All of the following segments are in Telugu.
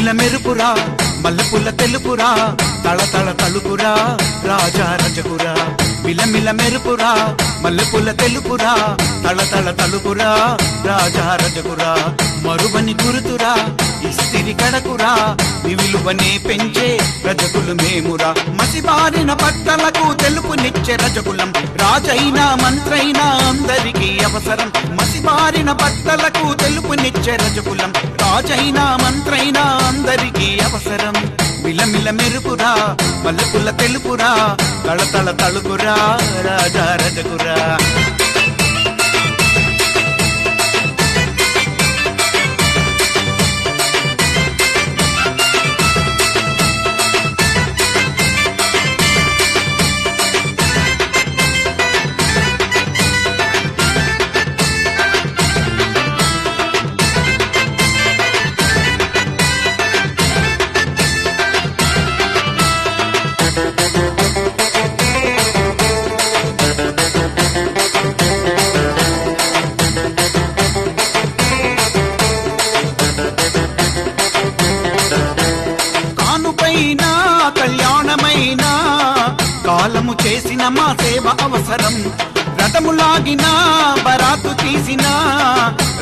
మిలమిల మెరుపురా మల్లెపుల్ల తెలుపురా తళతళ తలుపురా రాజా రజకురా మిలమిల మెరుపురా మల్లెపుల్ల తెలుపురా తళతళ తలుపురా రాజా రజకురా మరువని గురుతురా ఇస్తిరి కడకురా విలువనే పెంచే రజకులు మేమురా మసిబారిన బట్టలకు తెలుపునిచ్చే రజకులం రాజైనా మంత్రైనా అందరికీ అవసరం మసిబారిన బట్టలకు తెలుపునిచ్చే రజకులం రాజైనా మంత్రైనా అందరికీ అవసరం మిలమిల మెరుపురా మల్లెపుల్ల తెలుపురా తళతళ తలుపురా రాజా రజకురా కళ్యాణమైనా కాలము చేసిన మా సేవ అవసరం రథములాగిన బరాతు తీసిన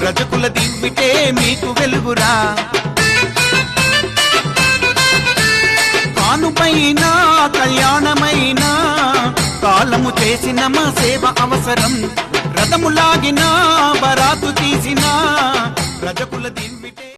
రజకుల దివ్విటే మీకు వెలుగురా కానుపైన కళ్యాణమైన కాలము చేసిన మా సేవ అవసరం రథములాగిన బరాతు తీసిన రజకుల దివ్విటే